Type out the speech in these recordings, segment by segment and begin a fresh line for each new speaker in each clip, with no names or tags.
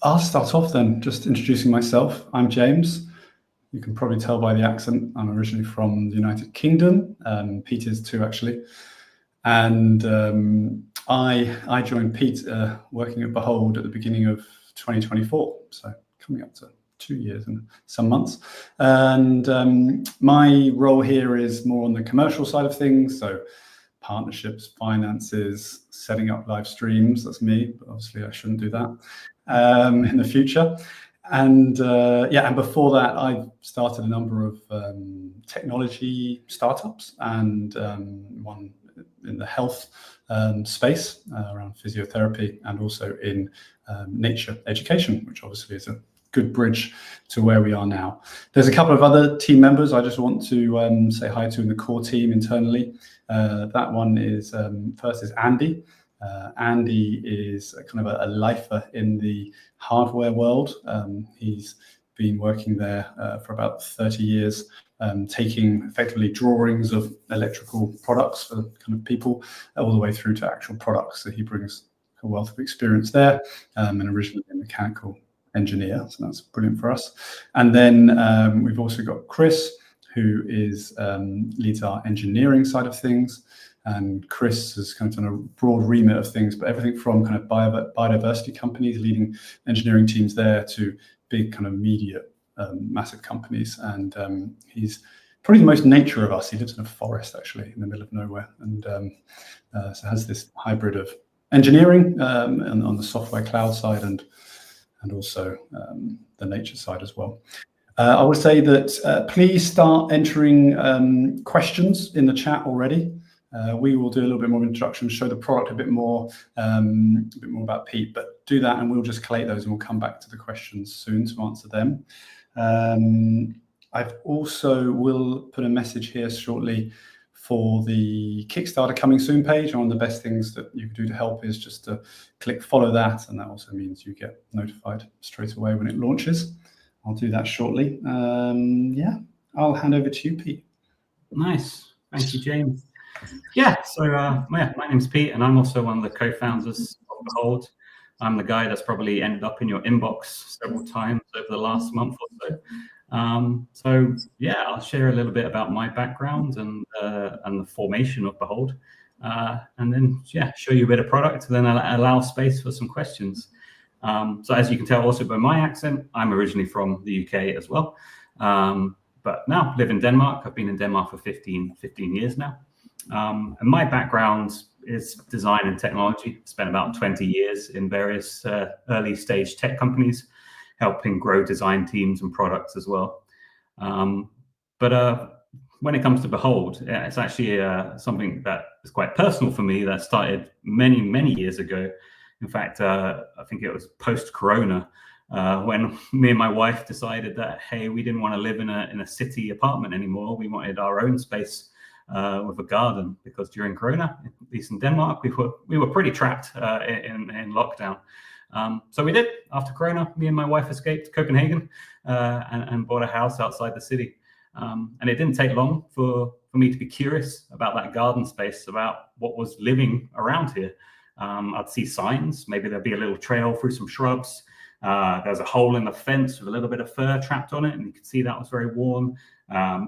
I'll start off then, just introducing myself. I'm James. You can probably tell by the accent, I'm originally from the United Kingdom. Pete is too, actually. And I joined Pete working at Behold at the beginning of 2024, so coming up to 2 years and some months. And my role here is more on the commercial side of things, so partnerships, finances, setting up live streams. That's me, but obviously I shouldn't do that in the future. And and before that, I started a number of technology startups, and one in the health space around physiotherapy, and also in nature education, which obviously is a good bridge to where we are now. There's a couple of other team members I just want to say hi to in the core team internally. That one is first is Andy. Andy is kind of a lifer in the hardware world. He's been working there for about 30 years, taking effectively drawings of electrical products for kind of people all the way through to actual products. So he brings a wealth of experience there, and originally a mechanical engineer, so that's brilliant for us. And then we've also got Chris, who is leads our engineering side of things. And Chris has kind of done a broad remit of things, but everything from kind of biodiversity companies, leading engineering teams there, to big kind of media, massive companies. And he's probably the most nature of us. He lives in a forest, actually, in the middle of nowhere, and so has this hybrid of engineering on the software cloud side, and also the nature side as well. I would say that please start entering questions in the chat already. We will do a little bit more introduction, show the product a bit more about Pete, but do that and we'll just collate those and we'll come back to the questions soon to answer them. I've also will put a message here shortly for the Kickstarter coming soon page. One of the best things that you can do to help is just to click follow that, and that also means you get notified straight away when it launches. I'll do that shortly. I'll hand over to you, Pete.
Nice. Thank you, James. Yeah, so my name's Pete, and I'm also one of the co-founders of Behold. I'm the guy that's probably ended up in your inbox several times over the last month or so. I'll share a little bit about my background and the formation of Behold, and then show you a bit of product, and then allow space for some questions. So as you can tell also by my accent, I'm originally from the UK as well, but now live in Denmark. I've been in Denmark for 15 years now. And my background is design and technology. Spent about 20 years in various early stage tech companies, helping grow design teams and products as well. But when it comes to Behold, it's actually something that is quite personal for me, that started many years ago. In fact, I think it was post-Corona, when me and my wife decided that, hey, we didn't want to live in a city apartment anymore. We wanted our own space with a garden, because during Corona, at least in Denmark, we were pretty trapped in lockdown. So we did. After Corona, me and my wife escaped Copenhagen and bought a house outside the city. And it didn't take long for me to be curious about that garden space, about what was living around here. I'd see signs. Maybe there'd be a little trail through some shrubs. There's a hole in the fence with a little bit of fur trapped on it, and you could see that was very warm.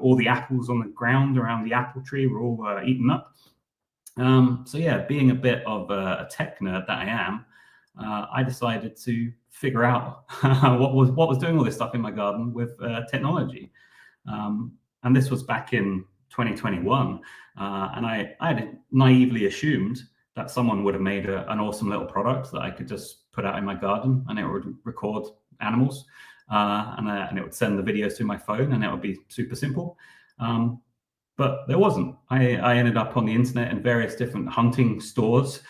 All the apples on the ground around the apple tree were all eaten up. Being a bit of a tech nerd that I am, I decided to figure out what was doing all this stuff in my garden with technology. And this was back in 2021, and I had naively assumed that someone would have made an awesome little product that I could just put out in my garden, and it would record animals, and it would send the videos to my phone, and it would be super simple. But there wasn't. I ended up on the internet in various different hunting stores,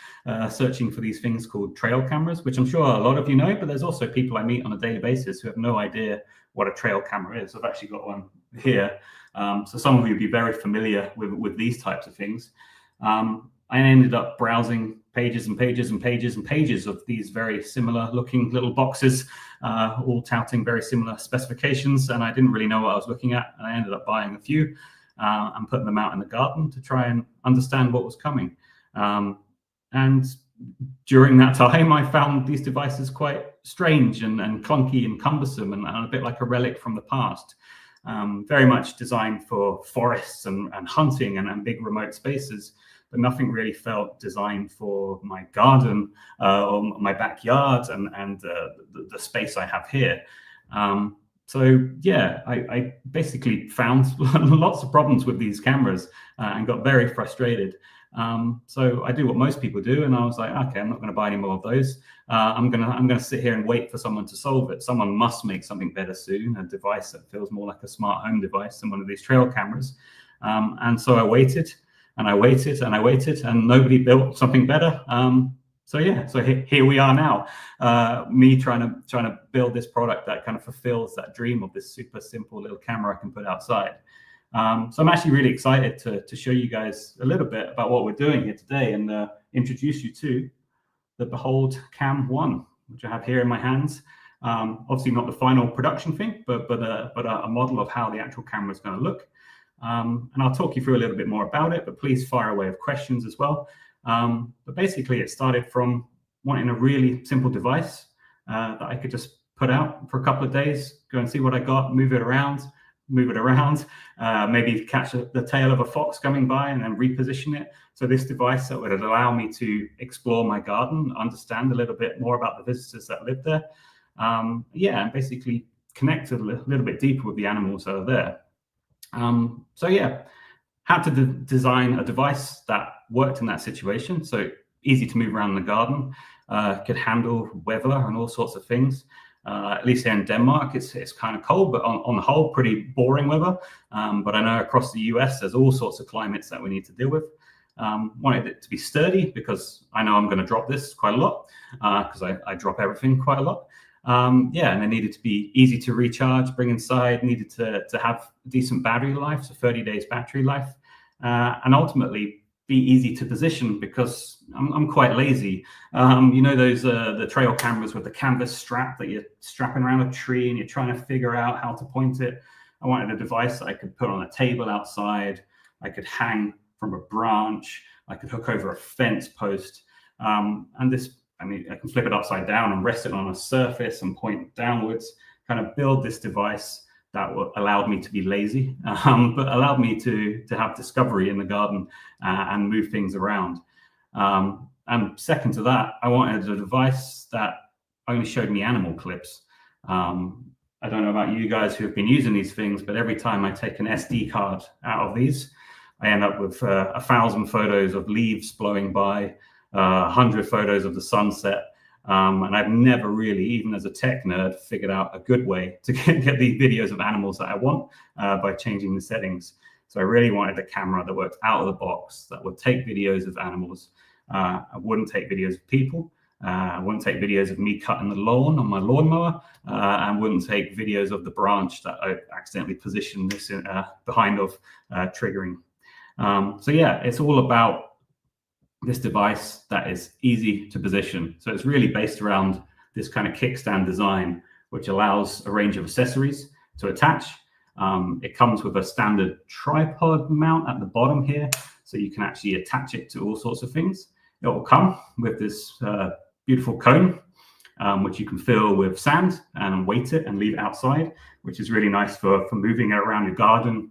searching for these things called trail cameras, which I'm sure a lot of you know, but there's also people I meet on a daily basis who have no idea what a trail camera is. I've actually got one here. So some of you will be very familiar with these types of things. I ended up browsing pages and pages and pages and pages of these very similar looking little boxes, all touting very similar specifications, and I didn't really know what I was looking at, and I ended up buying a few and putting them out in the garden to try and understand what was coming. And during that time, I found these devices quite strange and clunky and cumbersome and a bit like a relic from the past. Very much designed for forests and hunting and big remote spaces, but nothing really felt designed for my garden or my backyard and the space I have here. So yeah, I basically found lots of problems with these cameras and got very frustrated. So I do what most people do, and I was like, okay, I'm not going to buy any more of those. I'm gonna sit here and wait for someone to solve it. Someone must make something better soon, a device that feels more like a smart home device than one of these trail cameras. And so I waited and I waited and I waited, and nobody built something better. So yeah, so here we are now, me trying to build this product that kind of fulfills that dream of this super simple little camera I can put outside. So I'm actually really excited to show you guys a little bit about what we're doing here today and introduce you to the Behold Cam-1, which I have here in my hands. Obviously not the final production thing, but a model of how the actual camera is going to look. And I'll talk you through a little bit more about it, but please fire away with questions as well. But basically it started from wanting a really simple device that I could just put out for a couple of days, go and see what I got, move it around, maybe catch the tail of a fox coming by and then reposition it. So this device that would allow me to explore my garden, understand a little bit more about the visitors that live there. Yeah, and basically connect a little bit deeper with the animals that are there. So yeah, had to design a device that worked in that situation. So easy to move around the garden, could handle weather and all sorts of things. At least here in Denmark, it's kind of cold, but on the whole, pretty boring weather. But I know across the US, there's all sorts of climates that we need to deal with. Wanted it to be sturdy because I know I'm going to drop this quite a lot because I drop everything quite a lot. Yeah, and it needed to be easy to recharge, bring inside, needed to have decent battery life, so 30 days battery life, and ultimately be easy to position because I'm quite lazy. You know those the trail cameras with the canvas strap that you're strapping around a tree and you're trying to figure out how to point it. I wanted a device that I could put on a table outside, I could hang from a branch, I could hook over a fence post, and this, I mean, I can flip it upside down and rest it on a surface and point downwards, kind of build this device that allowed me to be lazy, but allowed me to have discovery in the garden and move things around. And second to that, I wanted a device that only showed me animal clips. I don't know about you guys who have been using these things, but every time I take an SD card out of these, I end up with 1,000 photos of leaves blowing by, 100 photos of the sunset. And I've never really, even as a tech nerd, figured out a good way to get the videos of animals that I want by changing the settings. So I really wanted a camera that worked out of the box, that would take videos of animals. I wouldn't take videos of people. I wouldn't take videos of me cutting the lawn on my lawnmower, and wouldn't take videos of the branch that I accidentally positioned this in, behind of triggering. So yeah, it's all about this device that is easy to position. So it's really based around this kind of kickstand design, which allows a range of accessories to attach. It comes with a standard tripod mount at the bottom here, so you can actually attach it to all sorts of things. It will come with this beautiful cone, which you can fill with sand and weight it and leave it outside, which is really nice for moving it around your garden,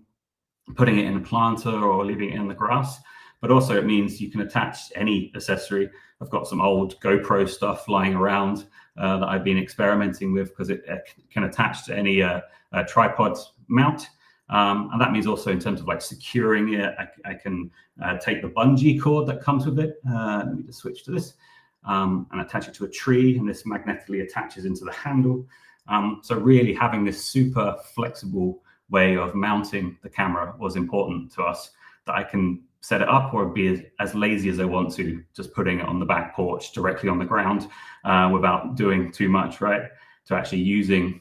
putting it in a planter or leaving it in the grass. But also it means you can attach any accessory. I've got some old GoPro stuff lying around that I've been experimenting with because it can attach to any tripod mount. And that means also in terms of like securing it, I can take the bungee cord that comes with it. Let me just switch to this and attach it to a tree, and this magnetically attaches into the handle. So really having this super flexible way of mounting the camera was important to us, that I can set it up or be as lazy as I want to, just putting it on the back porch directly on the ground without doing too much, right? To actually using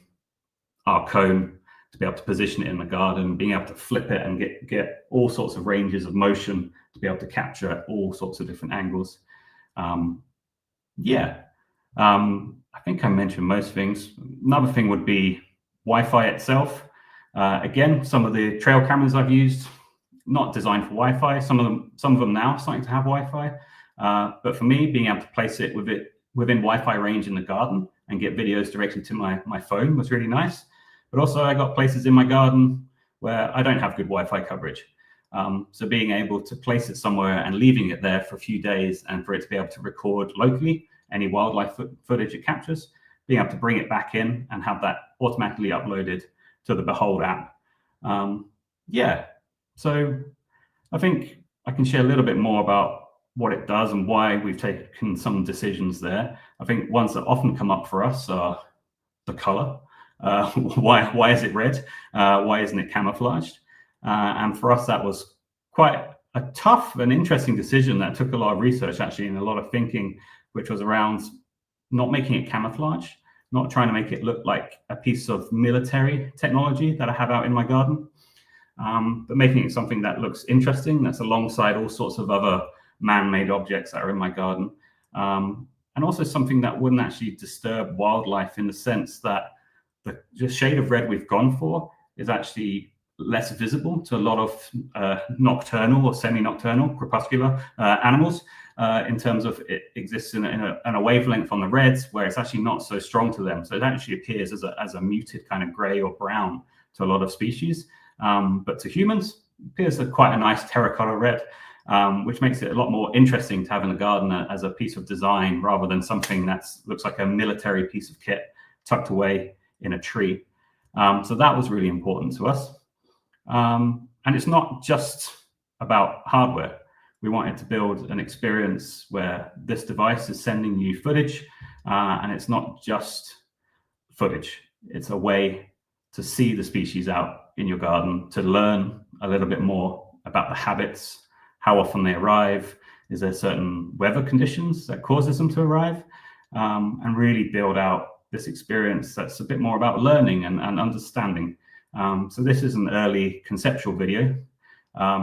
our cone to be able to position it in the garden, being able to flip it and get all sorts of ranges of motion to be able to capture all sorts of different angles. Yeah, I think I mentioned most things. Another thing would be Wi-Fi itself. Again, some of the trail cameras I've used, not designed for Wi-Fi. Some of them now are starting to have Wi-Fi. But for me, being able to place it within Wi-Fi range in the garden and get videos directly to my phone was really nice. But also I got places in my garden where I don't have good Wi-Fi coverage. So being able to place it somewhere and leaving it there for a few days and for it to be able to record locally any wildlife footage it captures, being able to bring it back in and have that automatically uploaded to the Behold app. Yeah, so I think I can share a little bit more about what it does and why we've taken some decisions there. I think ones that often come up for us are the color. Why is it red? Why isn't it camouflaged? And for us, that was quite a tough and interesting decision that took a lot of research, actually, and a lot of thinking, which was around not making it camouflage, not trying to make it look like a piece of military technology that I have out in my garden, but making it something that looks interesting, that's alongside all sorts of other man-made objects that are in my garden. And also something that wouldn't actually disturb wildlife, in the sense that the shade of red we've gone for is actually less visible to a lot of nocturnal or semi-nocturnal crepuscular animals, in terms of it exists in a wavelength on the reds where it's actually not so strong to them. So it actually appears as a muted kind of gray or brown to a lot of species. But to humans, it appears quite a nice terracotta red, which makes it a lot more interesting to have in the garden as a piece of design rather than something that looks like a military piece of kit tucked away in a tree. So that was really important to us. And it's not just about hardware. We wanted to build an experience where this device is sending you footage, and it's not just footage. It's a way to see the species out in your garden, to learn a little bit more about the habits, how often they arrive, is there certain weather conditions that causes them to arrive, and really build out this experience that's a bit more about learning and understanding. So this is an early conceptual video.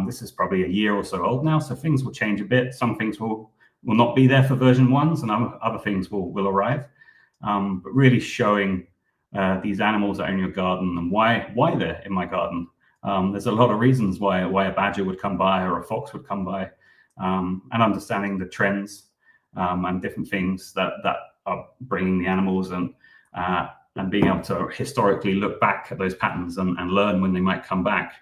This is probably a year or so old now, so things will change a bit. Some things will not be there for version 1s, and other things will arrive. But really showing these animals that are in your garden and why they're in my garden. There's a lot of reasons why a badger would come by or a fox would come by, and understanding the trends and different things that are bringing the animals, and being able to historically look back at those patterns and learn when they might come back.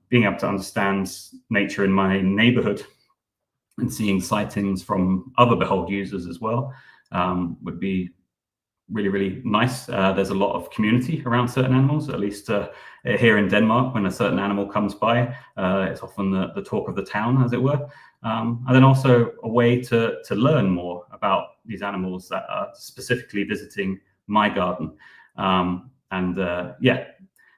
Being able to understand nature in my neighborhood and seeing sightings from other Behold users as well would be really, really nice. There's a lot of community around certain animals, at least here in Denmark. When a certain animal comes by, it's often the talk of the town, as it were. And then also a way to learn more about these animals that are specifically visiting my garden. Yeah,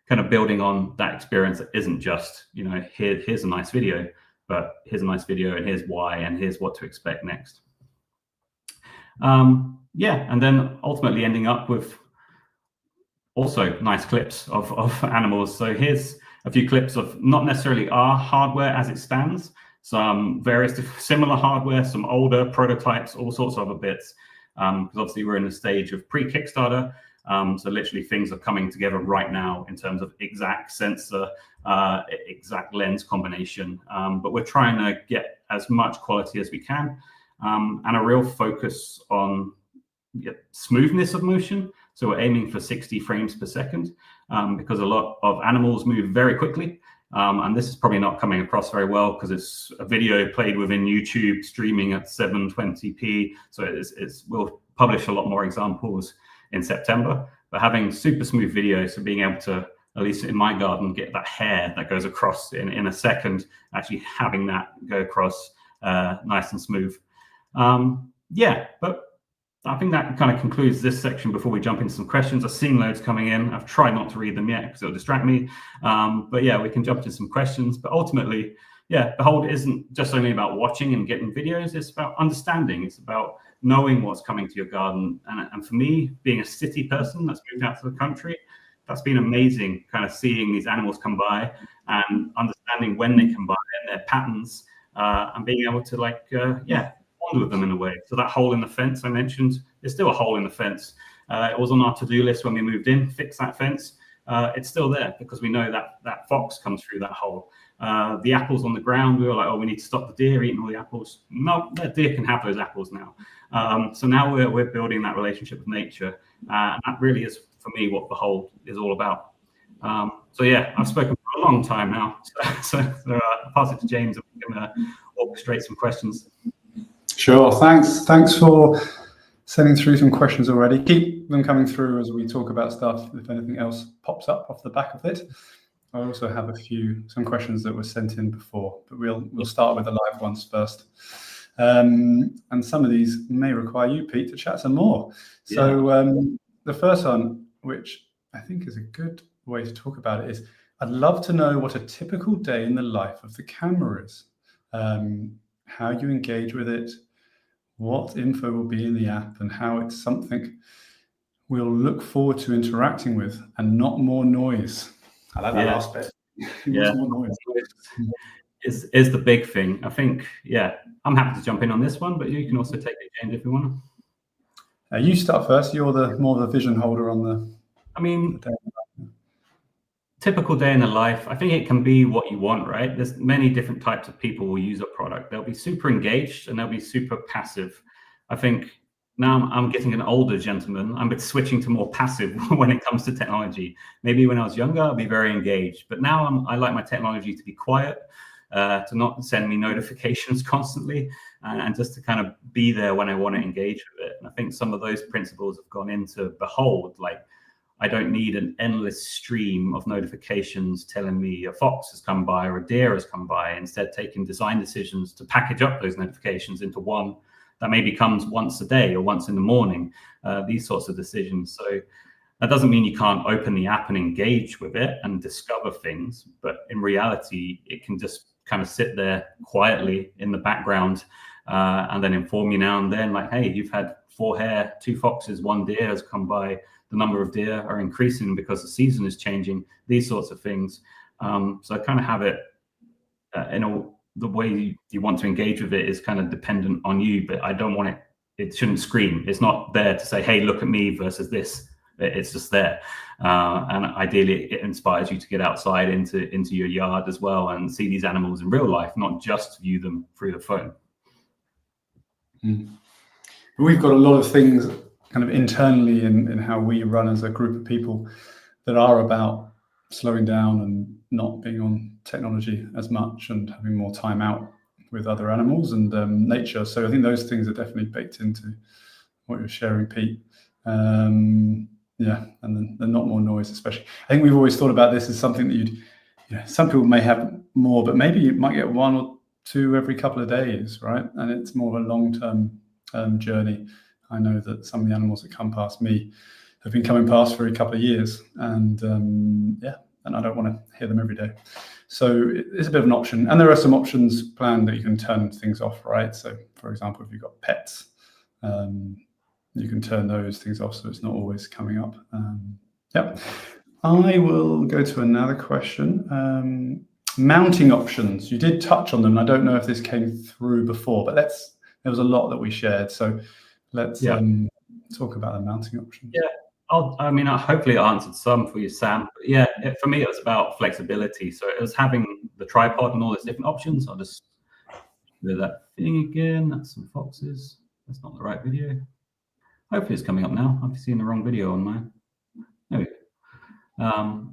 kind of building on that experience that isn't just, here's a nice video, but here's a nice video and here's why and here's what to expect next. Yeah, and then ultimately ending up with also nice clips of animals. So here's a few clips of not necessarily our hardware as it stands, some various similar hardware, some older prototypes, all sorts of other bits. Because obviously we're in the stage of pre-Kickstarter. So literally things are coming together right now in terms of exact sensor, exact lens combination. But we're trying to get as much quality as we can, and a real focus on smoothness of motion. So we're aiming for 60 frames per second, because a lot of animals move very quickly. And this is probably not coming across very well because it's a video played within YouTube streaming at 720p. So we'll publish a lot more examples in September, but having super smooth video, so being able to, at least in my garden, get that hair that goes across in a second, actually having that go across nice and smooth. Yeah, but I think that kind of concludes this section before we jump into some questions. I've seen loads coming in. I've tried not to read them yet because it'll distract me. But yeah, we can jump into some questions. But ultimately, yeah, Behold isn't just only about watching and getting videos. It's about understanding. It's about knowing what's coming to your garden. And for me, being a city person that's moved out to the country, that's been amazing, kind of seeing these animals come by and understanding when they come by and their patterns, and being able to yeah, bond with them in a way. So that hole in the fence I mentioned, there's still a hole in the fence. It was on our to-do list when we moved in, fix that fence. It's still there because we know that fox comes through that hole. The apples on the ground, we were like, oh, we need to stop the deer eating all the apples. No, the deer can have those apples now. So now we're building that relationship with nature. And that really is, for me, what Behold is all about. So yeah, I've spoken for a long time now. So I'll pass it to James and we can orchestrate some questions.
Sure, thanks for sending through some questions already. Keep them coming through as we talk about stuff, if anything else pops up off the back of it. I also have some questions that were sent in before, but we'll start with the live ones first. And some of these may require you, Pete, to chat some more. So the first one, which I think is a good way to talk about it, is I'd love to know what a typical day in the life of the camera is, how you engage with it, what info will be in the app, and how it's something we'll look forward to interacting with, and not more noise. I like that last bit.
Yeah,
more noise.
Is the big thing. I think, I'm happy to jump in on this one, but you can also take it, James, if you want.
You start first. You're more the vision holder on the.
I mean, typical day in the life, I think it can be what you want, right? There's many different types of people who use a product. They'll be super engaged and they'll be super passive. I think now I'm getting an older gentleman. I'm switching to more passive when it comes to technology. Maybe when I was younger, I'd be very engaged, but now I like my technology to be quiet, to not send me notifications constantly, and just to kind of be there when I want to engage with it. And I think some of those principles have gone into Behold. Like, I don't need an endless stream of notifications telling me a fox has come by or a deer has come by. Instead, taking design decisions to package up those notifications into one that maybe comes once a day or once in the morning, these sorts of decisions. So that doesn't mean you can't open the app and engage with it and discover things, but in reality, it can just kind of sit there quietly in the background and then inform you now and then, like, hey, you've had 4 hare, 2 foxes, 1 deer has come by. The number of deer are increasing because the season is changing, these sorts of things. So I kind of have it, the way you want to engage with it is kind of dependent on you, but I don't want it shouldn't scream. It's not there to say, hey, look at me versus this. It's just there. And ideally it inspires you to get outside into your yard as well and see these animals in real life, not just view them through the phone.
We've got a lot of things kind of internally in how we run as a group of people that are about slowing down and not being on technology as much and having more time out with other animals and nature. So I think those things are definitely baked into what you're sharing, Pete. And then not more noise, especially. I think we've always thought about this as something that some people may have more, but maybe you might get 1 or 2 every couple of days, right? And it's more of a long-term journey. I know that some of the animals that come past me have been coming past for a couple of years, and I don't want to hear them every day. So it's a bit of an option, and there are some options planned that you can turn things off, right? So, for example, if you've got pets, you can turn those things off so it's not always coming up. I will go to another question. Mounting options. You did touch on them. I don't know if this came through before, but there was a lot that we shared. So let's talk about the mounting options.
Yeah, I hopefully I answered some for you, Sam. But for me, it was about flexibility. So it was having the tripod and all those different options. I'll just do that thing again. That's some foxes. That's not the right video. Hopefully it's coming up now. I've seen the wrong video on mine. There we go.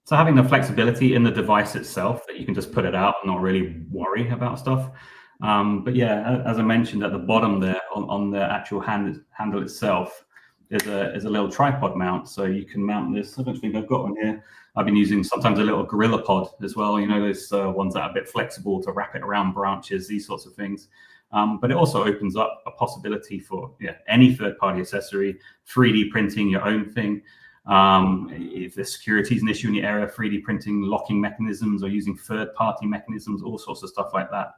So having the flexibility in the device itself that you can just put it out and not really worry about stuff. But as I mentioned at the bottom there on the actual handle itself, there's a little tripod mount. So you can mount this. I don't think I've got one here. I've been using sometimes a little gorilla pod as well. Those ones that are a bit flexible to wrap it around branches, these sorts of things. But it also opens up a possibility for any third-party accessory, 3D printing your own thing. If the security is an issue in your area, 3D printing locking mechanisms or using third-party mechanisms, all sorts of stuff like that.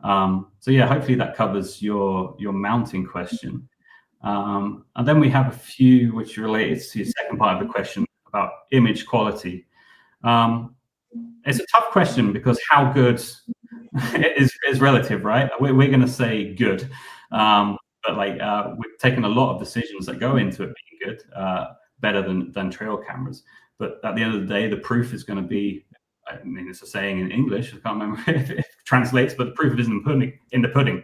Hopefully that covers your mounting question. And then we have a few which relates to your second part of the question about image quality. It's a tough question because how good is relative, right? We're going to say good, but we've taken a lot of decisions that go into it being good, better than trail cameras. But at the end of the day, the proof is going to be I mean, it's a saying in English. I can't remember if it translates, but the proof is in the pudding.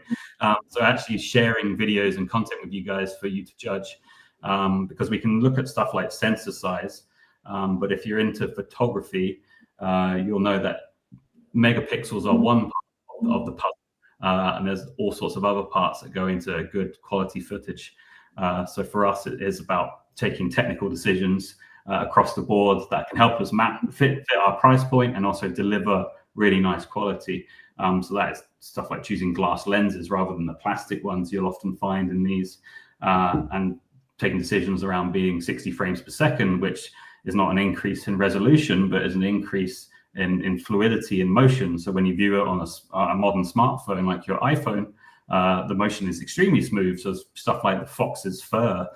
So actually sharing videos and content with you guys for you to judge, because we can look at stuff like sensor size. But if you're into photography, you'll know that megapixels are one part of the puzzle. And there's all sorts of other parts that go into good quality footage. So for us, it is about taking technical decisions across the board that can help us fit our price point and also deliver really nice quality. So that is stuff like choosing glass lenses rather than the plastic ones you'll often find in these, and taking decisions around being 60 frames per second, which is not an increase in resolution, but is an increase in fluidity and motion. So when you view it on a modern smartphone like your iPhone, the motion is extremely smooth. So stuff like the fox's fur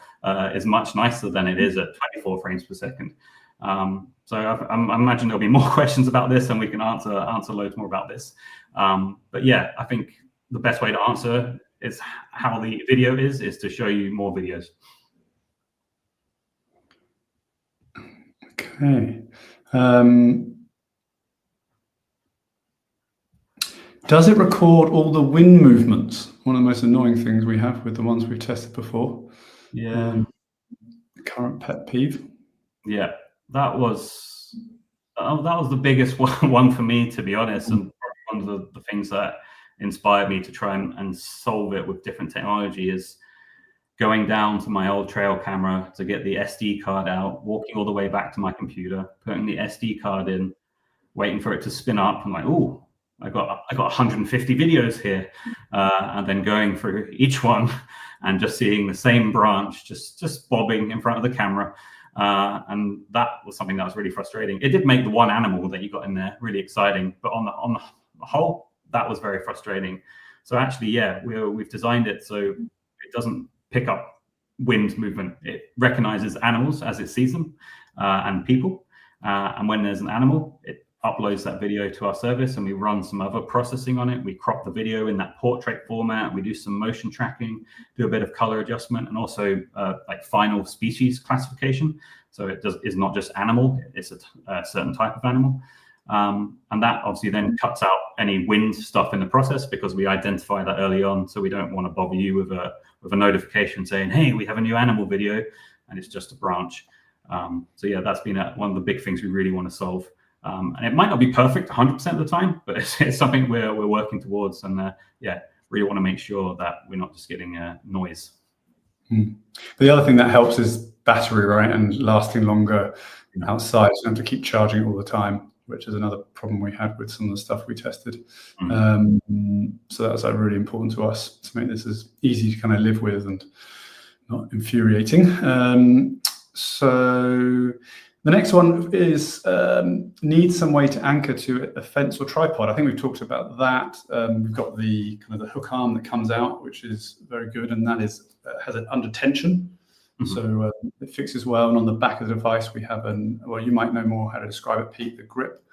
is much nicer than it is at 24 frames per second. So I imagine there'll be more questions about this, and we can answer loads more about this. But yeah, I think the best way to answer is how the video is to show you more videos.
Okay. Does it record all the wind movements? One of the most annoying things we have with the ones we've tested before.
Yeah.
Current pet peeve.
Yeah, that was the biggest one for me, to be honest, and one of the things that inspired me to try and solve it with different technology is going down to my old trail camera to get the SD card out, walking all the way back to my computer, putting the SD card in, waiting for it to spin up. I'm like, oh, I got 150 videos here, and then going through each one and just seeing the same branch just bobbing in front of the camera, and that was something that was really frustrating. It did make the one animal that you got in there really exciting, but on the whole, that was very frustrating. So actually, yeah, we've designed it so it doesn't pick up wind movement. It recognizes animals as it sees them, and people, and when there's an animal, it uploads that video to our service, and we run some other processing on it. We crop the video in that portrait format. We do some motion tracking, do a bit of color adjustment, and also like final species classification. So it is not just animal, it's a certain type of animal. And that obviously then cuts out any wind stuff in the process, because we identify that early on. So we don't want to bother you with a notification saying, hey, we have a new animal video, and it's just a branch. So yeah, that's been one of the big things we really want to solve. And it might not be perfect 100% of the time, but it's something we're working towards. And yeah, really want to make sure that we're not just getting noise.
But the other thing that helps is battery, right? And lasting longer outside. So you don't have to keep charging it all the time, which is another problem we had with some of the stuff we tested. So that was like really important to us to make this as easy to kind of live with and not infuriating. So the next one is need some way to anchor to a fence or tripod. I think we've talked about that. We've got the kind of the hook arm that comes out, which is very good, and that is has it under tension. So it fixes well. And on the back of the device, we have well, you might know more how to describe it, Pete, the grip.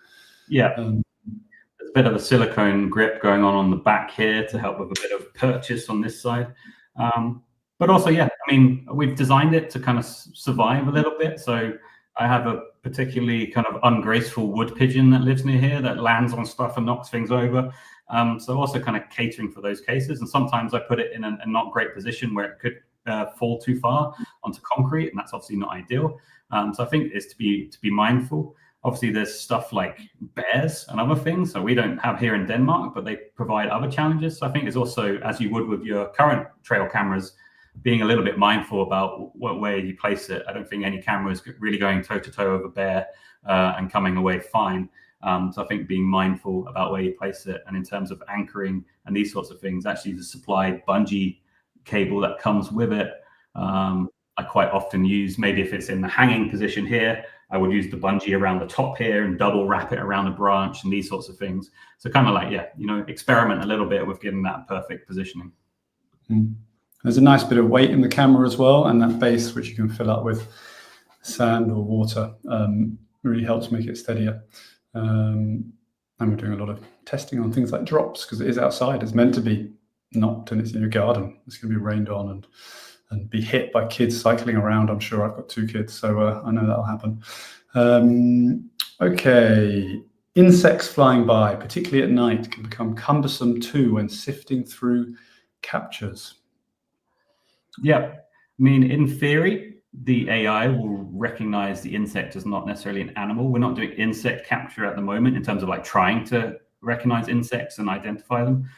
Yeah. There's a bit of a silicone grip going on the back here to help with a bit of purchase on this side. But also, yeah, I mean, we've designed it to kind of survive a little bit. So I have a particularly kind of ungraceful wood pigeon that lives near here that lands on stuff and knocks things over. So also kind of catering for those cases. And sometimes I put it in a not great position where it could fall too far onto concrete, and that's obviously not ideal. So I think it's to be mindful. Obviously, there's stuff like bears and other things that we don't have here in Denmark, but they provide other challenges. So I think it's also, as you would with your current trail cameras, being a little bit mindful about where you place it. I don't think any camera is really going toe-to-toe with a bear and coming away fine. So I think being mindful about where you place it, and in terms of anchoring and these sorts of things, actually the supplied bungee cable that comes with it, I quite often use, maybe if it's in the hanging position here, I would use the bungee around the top here and double wrap it around a branch and these sorts of things. So kind of like, yeah, experiment a little bit with getting that perfect positioning.
There's a nice bit of weight in the camera as well, and that base, which you can fill up with sand or water, really helps make it steadier. And we're doing a lot of testing on things like drops, because it is outside. It's meant to be knocked, and it's in your garden. It's going to be rained on and be hit by kids cycling around. I'm sure I've got 2 kids, so I know that'll happen. Okay. Insects flying by, particularly at night, can become cumbersome too when sifting through captures.
Yeah, I mean, in theory, the AI will recognize the insect as not necessarily an animal. We're not doing insect capture at the moment in terms of like trying to recognize insects and identify them.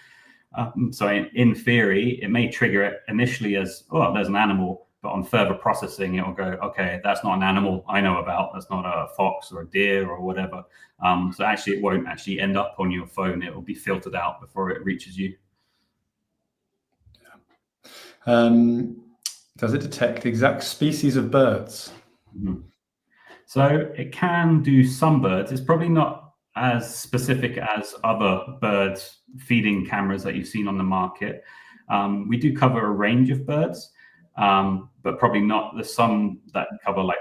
So in theory, it may trigger it initially as, oh, there's an animal, but on further processing, it will go, okay, that's not an animal I know about. That's not a fox or a deer or whatever. So actually, it won't actually end up on your phone. It will be filtered out before it reaches you.
Does it detect the exact species of birds?
Mm-hmm. So it can do some birds. It's probably not as specific as other bird feeding cameras that you've seen on the market. We do cover a range of birds, but probably not. There's some that cover like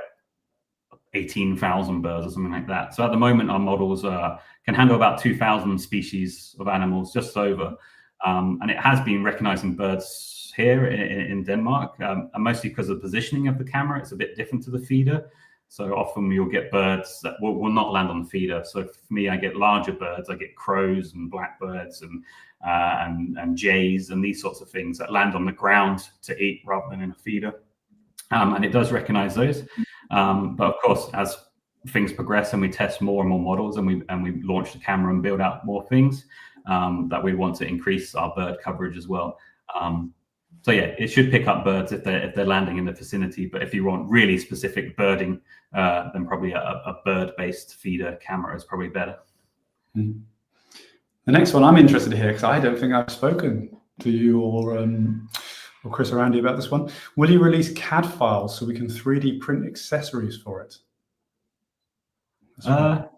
18,000 birds or something like that. So at the moment, our models can handle about 2,000 species of animals, just over. And it has been recognizing birds here in Denmark, and mostly because of the positioning of the camera. It's a bit different to the feeder. So often you'll get birds that will not land on the feeder. So for me, I get larger birds. I get crows and blackbirds and jays and these sorts of things that land on the ground to eat rather than in a feeder. And it does recognize those. But of course, as things progress and we test more and more models and we launch the camera and build out more things, that we want to increase our bird coverage as well. So yeah, it should pick up birds if they're landing in the vicinity. But if you want really specific birding, then probably a bird-based feeder camera is probably better.
The next one I'm interested to hear, because I don't think I've spoken to you or Chris or Andy about this one. Will you release CAD files so we can 3D print accessories for it?
I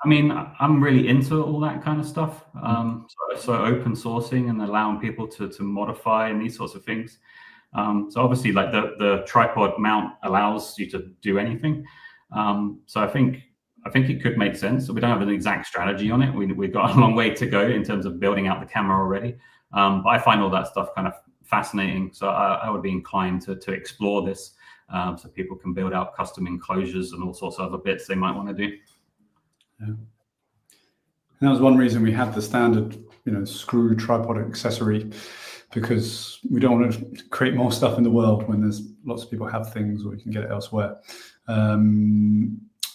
mean, I'm really into all that kind of stuff. So open sourcing and allowing people to modify and these sorts of things. So obviously, like the tripod mount allows you to do anything. So I think it could make sense. So we don't have an exact strategy on it. We've got a long way to go in terms of building out the camera already. But I find all that stuff kind of fascinating. So I would be inclined to explore this, so people can build out custom enclosures and all sorts of other bits they might want to do.
Yeah. And that was one reason we had the standard, screw tripod accessory, because we don't want to create more stuff in the world when there's lots of people have things or you can get it elsewhere.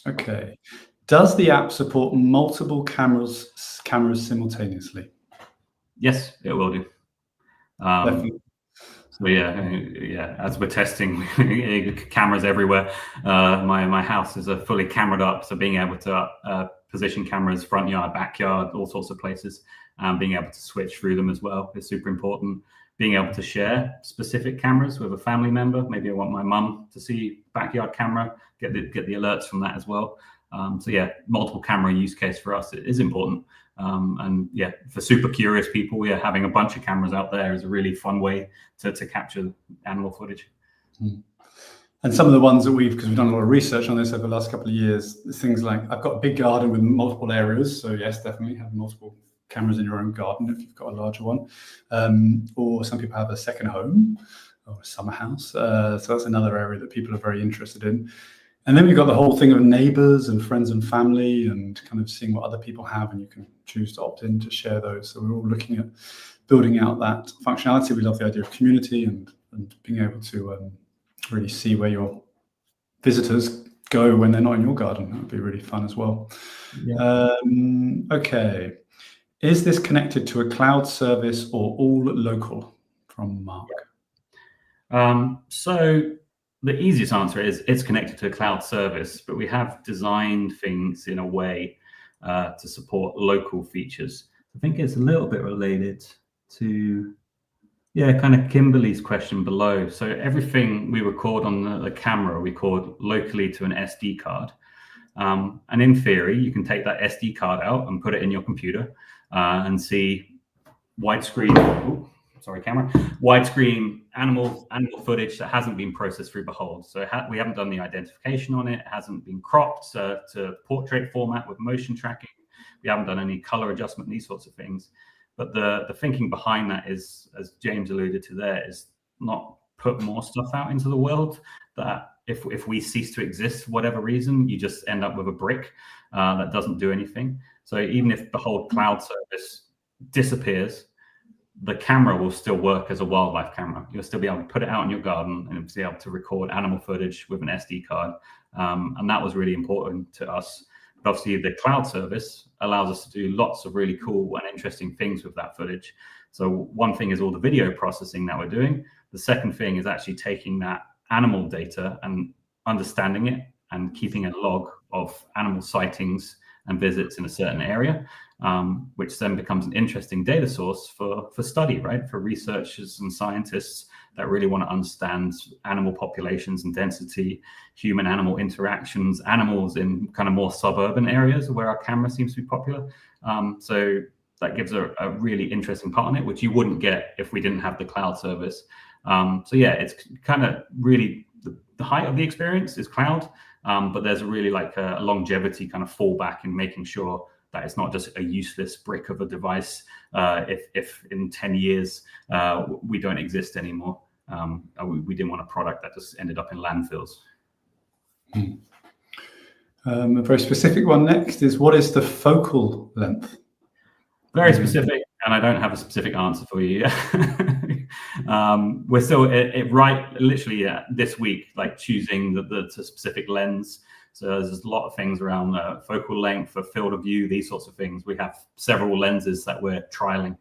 Okay. Does the app support multiple cameras simultaneously?
Yes, it will do.
Definitely.
So yeah. As we're testing, cameras everywhere. My house is fully cameraed up, so being able to position cameras front yard, backyard, all sorts of places, and being able to switch through them as well is super important. Being able to share specific cameras with a family member. Maybe I want my mum to see backyard camera, get the alerts from that as well. So yeah, multiple camera use case for us is important. And yeah, for super curious people, having a bunch of cameras out there is a really fun way to capture animal footage.
And some of the ones that because we've done a lot of research on this over the last couple of years, things like, I've got a big garden with multiple areas. So yes, definitely have multiple cameras in your own garden if you've got a larger one. Or some people have a second home or a summer house. So that's another area that people are very interested in. And then we've got the whole thing of neighbors and friends and family and kind of seeing what other people have, and you can choose to opt in to share those. So we're all looking at building out that functionality. We love the idea of community and being able to really see where your visitors go when they're not in your garden. That would be really fun as well. Yeah. Okay. Is this connected to a cloud service or all local? From Mark.
So the easiest answer is it's connected to a cloud service, but we have designed things in a way to support local features. I think it's a little bit related to, kind of Kimberly's question below. So everything we record on the camera, we record locally to an SD card. And in theory, you can take that SD card out and put it in your computer and see widescreen. Widescreen animal footage that hasn't been processed through Behold. So we haven't done the identification on it. It hasn't been cropped to portrait format with motion tracking. We haven't done any color adjustment, these sorts of things. But the thinking behind that is, as James alluded to there, is not put more stuff out into the world that if we cease to exist for whatever reason, you just end up with a brick that doesn't do anything. So even if the whole cloud service disappears, the camera will still work as a wildlife camera. You'll still be able to put it out in your garden and be able to record animal footage with an SD card. And that was really important to us. But obviously, the cloud service allows us to do lots of really cool and interesting things with that footage. So one thing is all the video processing that we're doing. The second thing is actually taking that animal data and understanding it and keeping a log of animal sightings and visits in a certain area, which then becomes an interesting data source for study, right? For researchers and scientists that really want to understand animal populations and density, human-animal interactions, animals in kind of more suburban areas where our camera seems to be popular. So that gives a really interesting part on it, which you wouldn't get if we didn't have the cloud service. So yeah, it's kind of really the height of the experience is cloud, but there's a really like a longevity kind of fallback in making sure that it's not just a useless brick of a device if in 10 years we don't exist anymore. We didn't want a product that just ended up in landfills.
A very specific one next is, what is the focal length?
Very specific, and I don't have a specific answer for you. We're still literally this week, like choosing the specific lens. So there's a lot of things around focal length, for field of view, these sorts of things. We have several lenses that we're trialing.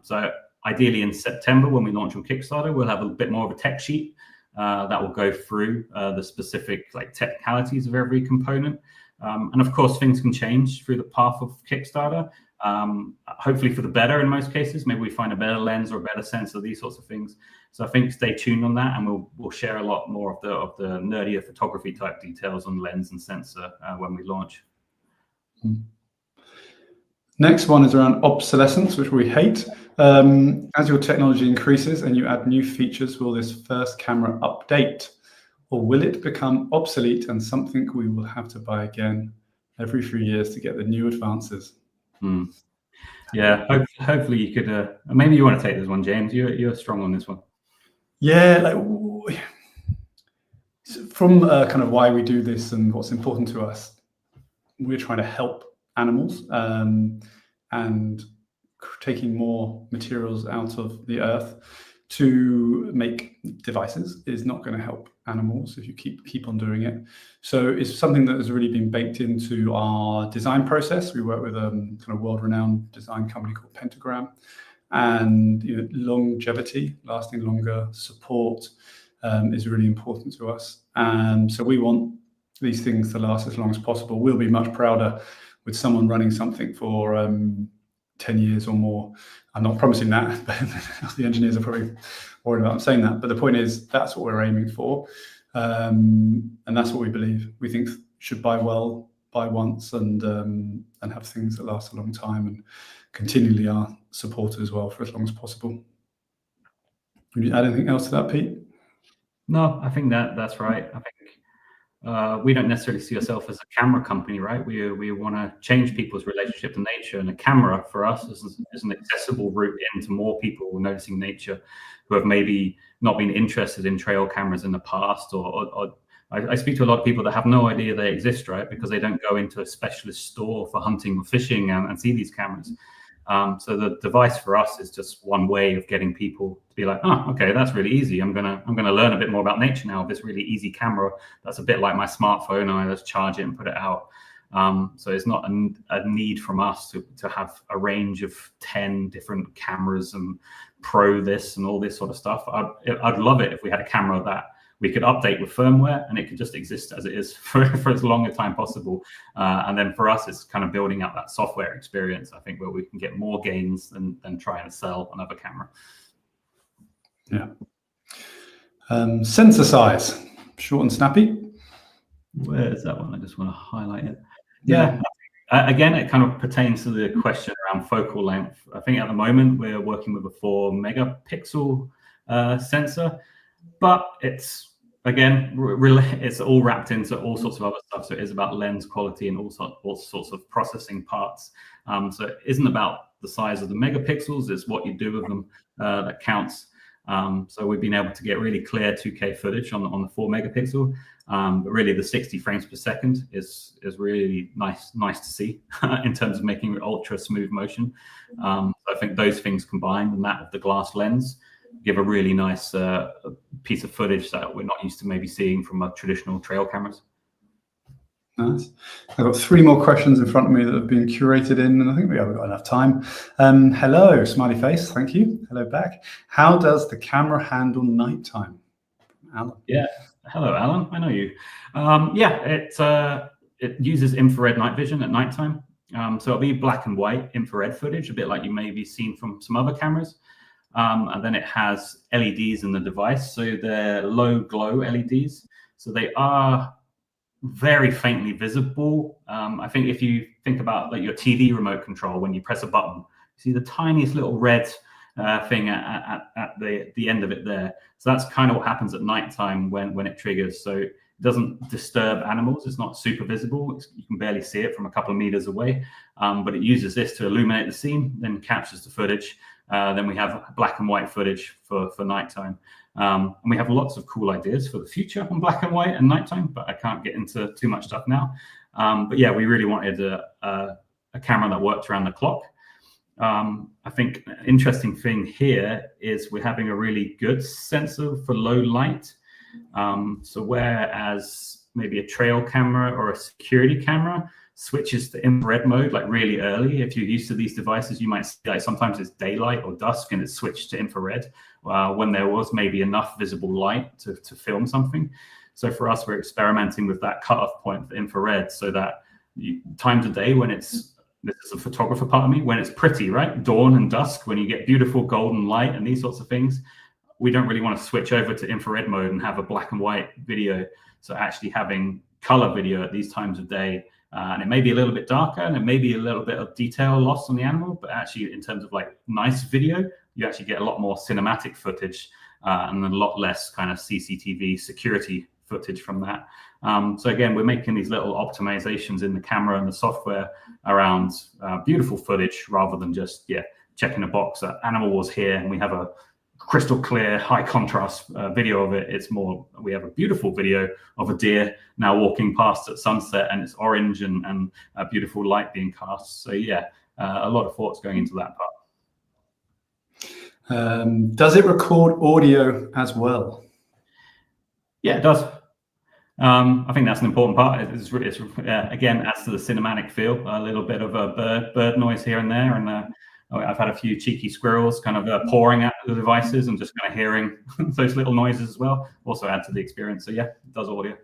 So ideally in September, when we launch on Kickstarter, we'll have a bit more of a tech sheet that will go through the specific like technicalities of every component. And of course, things can change through the path of Kickstarter. Hopefully for the better in most cases. Maybe we find a better lens or a better sensor, these sorts of things. So I think stay tuned on that, and we'll share a lot more of the nerdier photography type details on lens and sensor when we launch.
Next one is around obsolescence, which we hate. As your technology increases and you add new features, will this first camera update, or will it become obsolete and something we will have to buy again every few years to get the new advances?
Yeah, hopefully you could. Maybe you want to take this one, James. You're strong on this one.
Yeah, from kind of why we do this and what's important to us, we're trying to help animals, and taking more materials out of the earth to make devices is not going to help animals if you keep on doing it. So it's something that has really been baked into our design process. We work with a kind of world-renowned design company called Pentagram, and longevity, lasting longer, support is really important to us. And so we want these things to last as long as possible. We'll be much prouder with someone running something for 10 years or more. I'm not promising that, but the engineers are probably worried about saying that. But the point is, that's what we're aiming for. And that's what we believe. We think should buy well, buy once, and have things that last a long time, and continually are supported as well for as long as possible. Would you add anything else to that, Pete?
No, I think that's right. I think we don't necessarily see ourselves as a camera company, right? We want to change people's relationship to nature, and a camera for us is an accessible route into more people noticing nature who have maybe not been interested in trail cameras in the past, or I speak to a lot of people that have no idea they exist, right? Because they don't go into a specialist store for hunting or fishing and see these cameras. So the device for us is just one way of getting people to be like, oh, okay, that's really easy. I'm gonna learn a bit more about nature now with this really easy camera. That's a bit like my smartphone, and I just charge it and put it out. So it's not a need from us to have a range of 10 different cameras and pro this and all this sort of stuff. I'd love it if we had a camera that we could update with firmware and it could just exist as it is for as long a time possible. And then for us, it's kind of building out that software experience, I think, where we can get more gains than trying to sell another camera.
Yeah. Sensor size, short and snappy.
Where is that one? I just want to highlight it. Yeah. Again, it kind of pertains to the question around focal length. I think at the moment we're working with a 4 megapixel sensor, but it's, again, it's all wrapped into all sorts of other stuff. So it is about lens quality and all sorts of processing parts. So it isn't about the size of the megapixels, it's what you do with them that counts. So we've been able to get really clear 2K footage on the 4 megapixel. But really, the 60 frames per second is really nice to see in terms of making ultra smooth motion. So I think those things combined, and that of the glass lens, give a really nice piece of footage that we're not used to maybe seeing from our traditional trail cameras.
Nice. I've got 3 more questions in front of me that have been curated in, and I think we haven't got enough time. Hello, smiley face. Thank you. Hello back. How does the camera handle nighttime? Alan.
Yeah. Hello, Alan. I know you. It uses infrared night vision at nighttime. So it'll be black and white infrared footage, a bit like you may be seen from some other cameras. And then it has LEDs in the device. So they're low glow LEDs. So they are very faintly visible. I think if you think about like your TV remote control, when you press a button, you see the tiniest little red thing at the end of it there. So that's kind of what happens at nighttime when it triggers. So it doesn't disturb animals. It's not super visible. You can barely see it from a couple of meters away. But it uses this to illuminate the scene, then captures the footage. Then we have black and white footage for nighttime. And we have lots of cool ideas for the future on black and white and nighttime, but I can't get into too much stuff now. But yeah, we really wanted a camera that worked around the clock. I think an interesting thing here is we're having a really good sensor for low light. So whereas maybe a trail camera or a security camera switches to infrared mode like really early, if you're used to these devices, you might see like sometimes it's daylight or dusk and it's switched to infrared when there was maybe enough visible light to film something. So for us, we're experimenting with that cutoff point for infrared so that times of day when it's, this is a photographer part of me, when it's pretty, right? Dawn and dusk, when you get beautiful golden light and these sorts of things, we don't really want to switch over to infrared mode and have a black and white video. So actually having color video at these times of day, and it may be a little bit darker and it may be a little bit of detail lost on the animal, but actually in terms of like nice video, you actually get a lot more cinematic footage and a lot less kind of CCTV security footage from that. So again, we're making these little optimizations in the camera and the software around beautiful footage rather than just, checking a box that animal was here and we have a crystal clear, high contrast video of it. It's more, we have a beautiful video of a deer now walking past at sunset and it's orange and a beautiful light being cast. So a lot of thoughts going into that part.
Does it record audio as well? Yeah,
it does. I think that's an important part. It's again, adds to the cinematic feel, a little bit of a bird noise here and there. And I've had a few cheeky squirrels kind of pawing at the devices and just kind of hearing those little noises as well. Also add to the experience. So yeah, it does audio.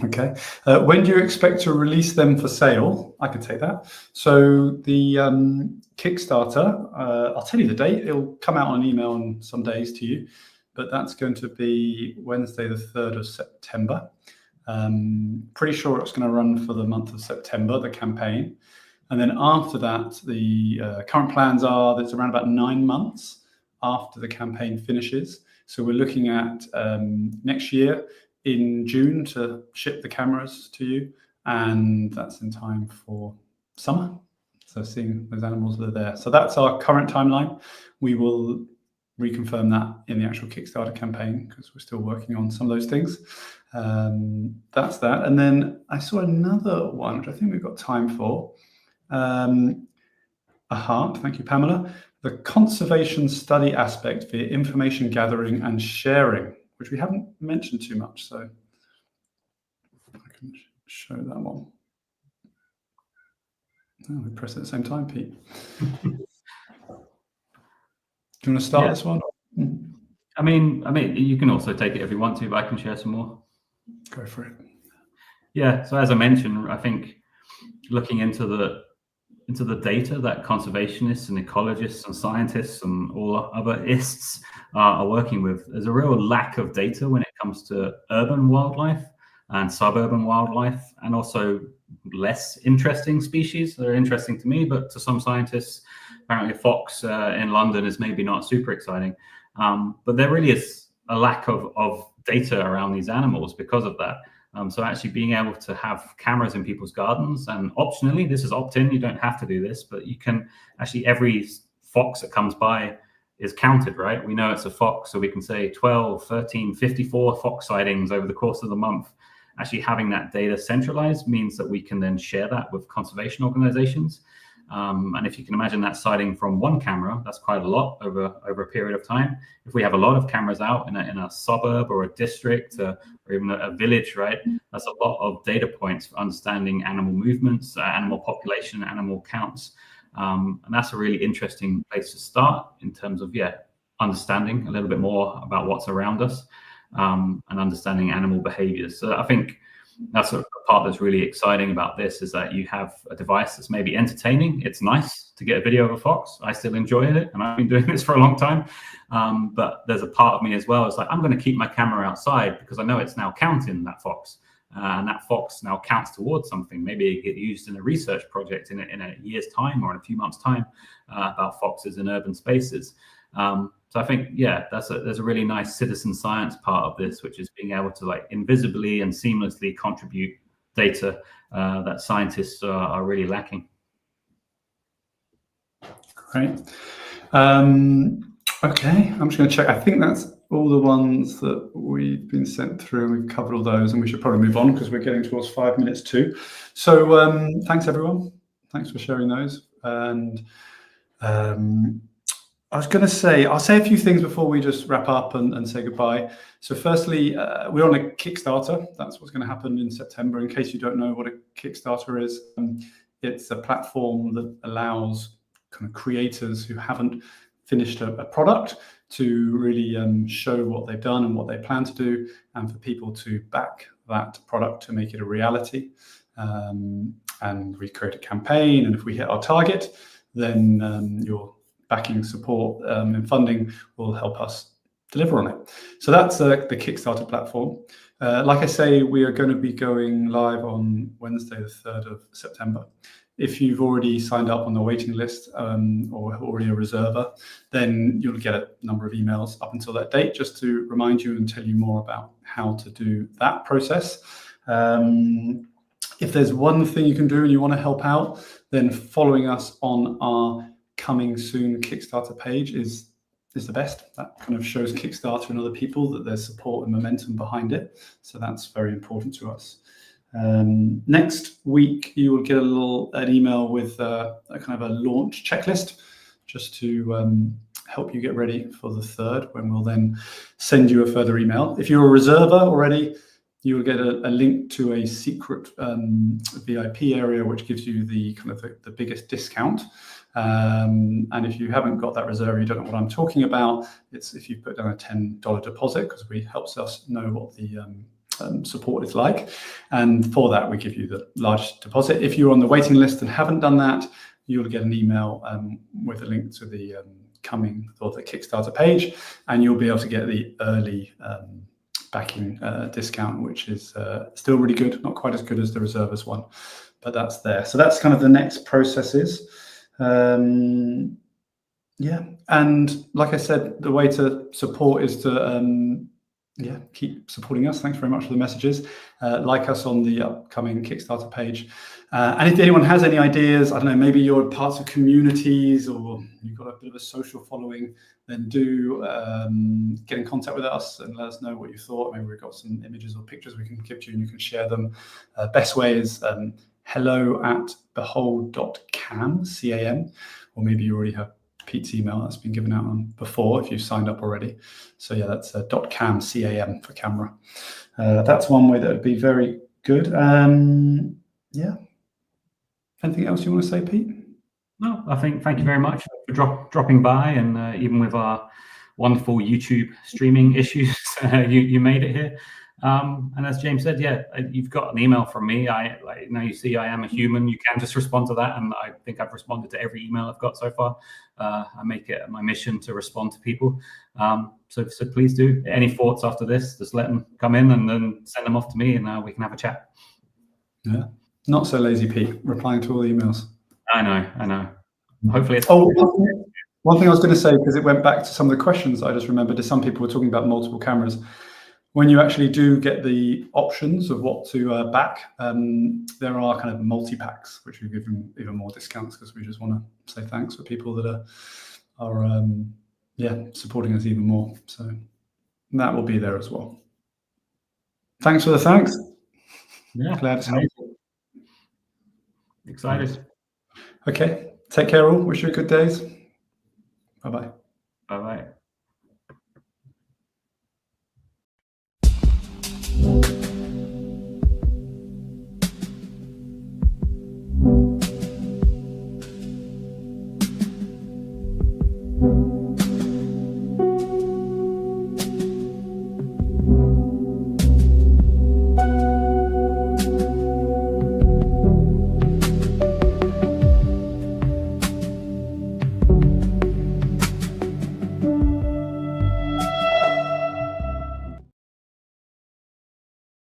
Okay. When do you expect to release them for sale? I could take that. So the Kickstarter, I'll tell you the date. It'll come out on email in some days to you, but that's going to be Wednesday, the 3rd of September. Pretty sure it's going to run for the month of September, the campaign. And then after that, the current plans are that it's around about 9 months after the campaign finishes. So we're looking at next year in June to ship the cameras to you. And that's in time for summer. So seeing those animals that are there. So that's our current timeline. We will reconfirm that in the actual Kickstarter campaign because we're still working on some of those things. That's that. And then I saw another one, which I think we've got time for. A heart, thank you, Pamela. The conservation study aspect via information gathering and sharing, which we haven't mentioned too much, so I can show that one. Oh, we press it at the same time, Pete. Do you want to start this one?
I mean, you can also take it if you want to, but I can share some more.
Go for it.
Yeah. So as I mentioned, I think looking into the data that conservationists and ecologists and scientists and all other ists are working with, there's a real lack of data when it comes to urban wildlife and suburban wildlife, and also less interesting species that are interesting to me, but to some scientists, apparently a fox in London is maybe not super exciting. But there really is a lack of data around these animals because of that. So actually being able to have cameras in people's gardens, and optionally, this is opt-in, you don't have to do this, but you can actually, every fox that comes by is counted, right? We know it's a fox, so we can say 12, 13, 54 fox sightings over the course of the month. Actually having that data centralized means that we can then share that with conservation organizations. And if you can imagine that sighting from one camera, that's quite a lot over a period of time. If we have a lot of cameras out in a suburb or a district or even a village, right, that's a lot of data points for understanding animal movements, animal population, animal counts. And that's a really interesting place to start in terms of, understanding a little bit more about what's around us, and understanding animal behaviors. So I think that's a part that's really exciting about this, is that you have a device that's maybe entertaining. It's nice to get a video of a fox. I still enjoy it, and I've been doing this for a long time. But there's a part of me as well. It's like, I'm going to keep my camera outside because I know it's now counting that fox. And that fox now counts towards something. Maybe it get used in a research project in a year's time or in a few months' time about foxes in urban spaces. So I think, there's a really nice citizen science part of this, which is being able to like invisibly and seamlessly contribute data that scientists are really lacking.
Great. Okay, I'm just going to check. I think that's all the ones that we've been sent through. We've covered all those, and we should probably move on because we're getting towards 5 minutes too. So thanks, everyone. Thanks for sharing those. And I was going to say, I'll say a few things before we just wrap up and say goodbye. So firstly, we're on a Kickstarter. That's what's going to happen in September. In case you don't know what a Kickstarter is, it's a platform that allows kind of creators who haven't finished a product to really show what they've done and what they plan to do, and for people to back that product to make it a reality. And we create a campaign, and if we hit our target, then your backing support and funding will help us deliver on it. So that's the Kickstarter platform. Like I say, we are going to be going live on Wednesday, the 3rd of September. If you've already signed up on the waiting list or already a reserver, then you'll get a number of emails up until that date just to remind you and tell you more about how to do that process. If there's one thing you can do and you want to help out, then following us on our coming soon Kickstarter page is the best. That kind of shows Kickstarter and other people that there's support and momentum behind it. So that's very important to us. Next week, you will get an email with a kind of a launch checklist just to help you get ready for the 3rd, when we'll then send you a further email. If you're a reserver already, you will get a link to a secret VIP area, which gives you the kind of the biggest discount. And if you haven't got that reserve, you don't know what I'm talking about, it's if you put down a $10 deposit, because it helps us know what the support is like. And for that, we give you the large deposit. If you're on the waiting list and haven't done that, you'll get an email with a link to the coming or the Kickstarter page, and you'll be able to get the early backing discount, which is still really good, not quite as good as the reservist one, but that's there. So that's kind of the next processes. And like I said, the way to support is to keep supporting us. Thanks very much for the messages. Like us on the upcoming Kickstarter page. And if anyone has any ideas, I don't know, maybe you're parts of communities or you've got a bit of a social following, then do get in contact with us and let us know what you thought. Maybe we've got some images or pictures we can give you and you can share them. Best way is hello@behold.cam, C-A-M, or maybe you already have Pete's email that's been given out on before if you've signed up already. So yeah, that's .cam, C-A-M for camera. That's one way that would be very good. Anything else you want to say, Pete?
No, I think thank you very much for dropping by, and even with our wonderful YouTube streaming issues, you made it here. And as James said, you've got an email from me. You see, I am a human. You can just respond to that, and I think I've responded to every email I've got so far. I make it my mission to respond to people. So please do. Any thoughts after this, just let them come in and then send them off to me, and we can have a chat.
Yeah, not so lazy, Pete, replying to all the emails.
I know. Hopefully it's...
One thing I was going to say, because it went back to some of the questions I just remembered, some people were talking about multiple cameras. When you actually do get the options of what to back, there are kind of multi-packs, which we give them even more discounts, because we just want to say thanks for people that are yeah, supporting us even more. So that will be there as well. Thanks for the thanks.
Yeah,
Glad it's
amazing.
helpful.
Excited.
Nice. Okay, take care all. Wish you good days. Bye-bye.
Bye bye.